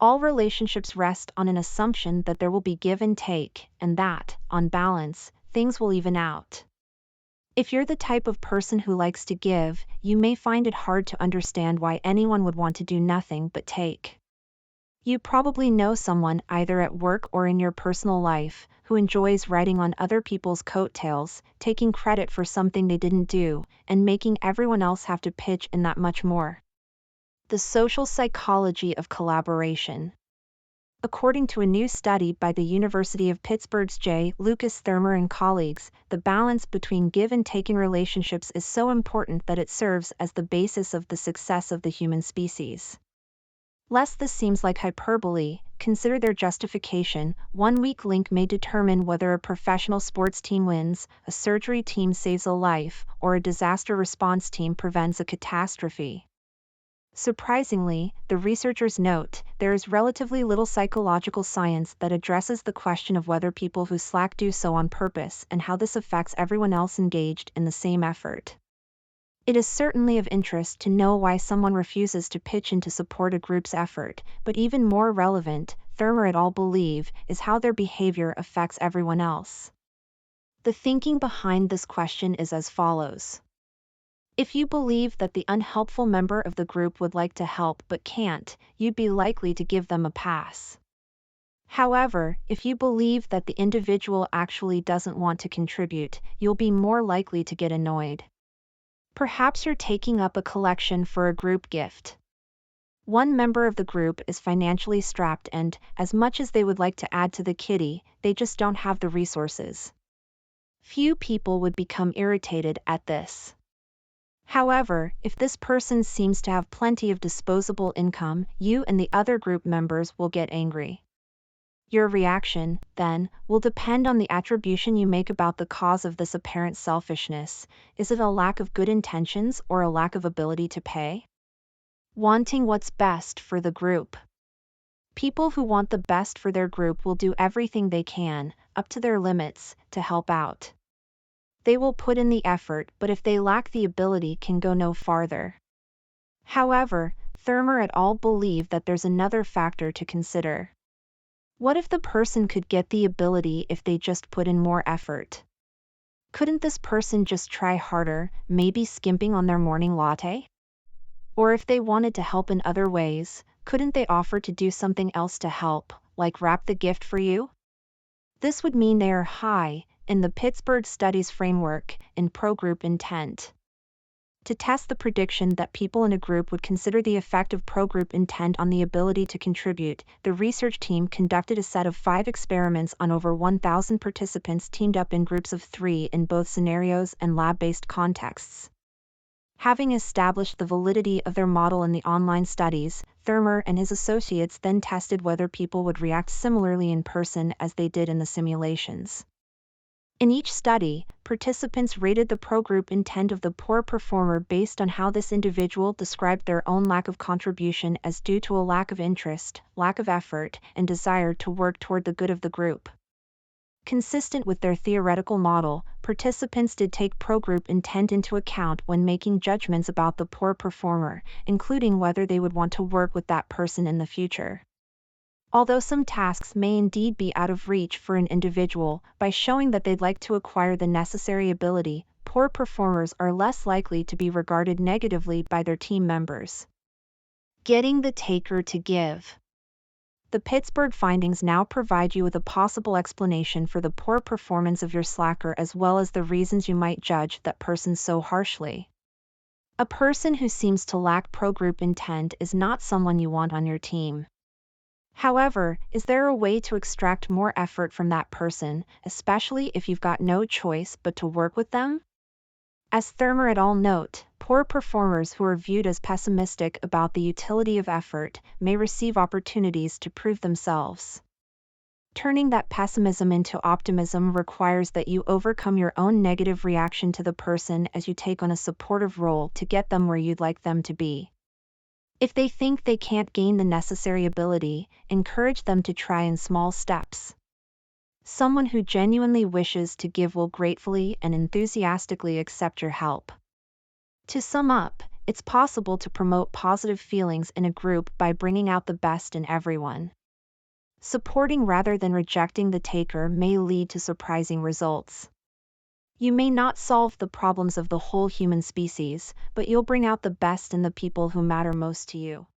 All relationships rest on an assumption that there will be give and take, and that, on balance, things will even out. If you're the type of person who likes to give, you may find it hard to understand why anyone would want to do nothing but take. You probably know someone, either at work or in your personal life, who enjoys riding on other people's coattails, taking credit for something they didn't do, and making everyone else have to pitch in that much more. The social psychology of collaboration. According to a new study by the University of Pittsburgh's J. Lucas Thurmer and colleagues, the balance between give and take in relationships is so important that it serves as the basis of the success of the human species. Lest this seems like hyperbole, consider their justification. One weak link may determine whether a professional sports team wins, a surgery team saves a life, or a disaster response team prevents a catastrophe. Surprisingly, the researchers note, there is relatively little psychological science that addresses the question of whether people who slack do so on purpose and how this affects everyone else engaged in the same effort. It is certainly of interest to know why someone refuses to pitch in to support a group's effort, but even more relevant, Thurmer et al. Believe, is how their behavior affects everyone else. The thinking behind this question is as follows. If you believe that the unhelpful member of the group would like to help but can't, you'd be likely to give them a pass. However, if you believe that the individual actually doesn't want to contribute, you'll be more likely to get annoyed. Perhaps you're taking up a collection for a group gift. One member of the group is financially strapped and, as much as they would like to add to the kitty, they just don't have the resources. Few people would become irritated at this. However, if this person seems to have plenty of disposable income, you and the other group members will get angry. Your reaction, then, will depend on the attribution you make about the cause of this apparent selfishness. Is it a lack of good intentions or a lack of ability to pay? Wanting what's best for the group. People who want the best for their group will do everything they can, up to their limits, to help out. They will put in the effort, but if they lack the ability, can go no farther. However, Thurmer et al. Believe that there's another factor to consider. What if the person could get the ability if they just put in more effort? Couldn't this person just try harder, maybe skimping on their morning latte? Or if they wanted to help in other ways, couldn't they offer to do something else to help, like wrap the gift for you? This would mean they are high, in the Pittsburgh Studies framework, in pro-group intent. To test the prediction that people in a group would consider the effect of pro-group intent on the ability to contribute, the research team conducted a set of 5 experiments on over 1,000 participants teamed up in groups of 3 in both scenarios and lab-based contexts. Having established the validity of their model in the online studies, Thurmer and his associates then tested whether people would react similarly in person as they did in the simulations. In each study, participants rated the pro-group intent of the poor performer based on how this individual described their own lack of contribution as due to a lack of interest, lack of effort, and desire to work toward the good of the group. Consistent with their theoretical model, participants did take pro-group intent into account when making judgments about the poor performer, including whether they would want to work with that person in the future. Although some tasks may indeed be out of reach for an individual, by showing that they'd like to acquire the necessary ability, poor performers are less likely to be regarded negatively by their team members. Getting the taker to give. The Pittsburgh findings now provide you with a possible explanation for the poor performance of your slacker as well as the reasons you might judge that person so harshly. A person who seems to lack pro-group intent is not someone you want on your team. However, is there a way to extract more effort from that person, especially if you've got no choice but to work with them? As Thurmer et al. Note, poor performers who are viewed as pessimistic about the utility of effort may receive opportunities to prove themselves. Turning that pessimism into optimism requires that you overcome your own negative reaction to the person as you take on a supportive role to get them where you'd like them to be. If they think they can't gain the necessary ability, encourage them to try in small steps. Someone who genuinely wishes to give will gratefully and enthusiastically accept your help. To sum up, It's possible to promote positive feelings in a group by bringing out the best in everyone. Supporting rather than rejecting the taker may lead to surprising results. You may not solve the problems of the whole human species, but you'll bring out the best in the people who matter most to you.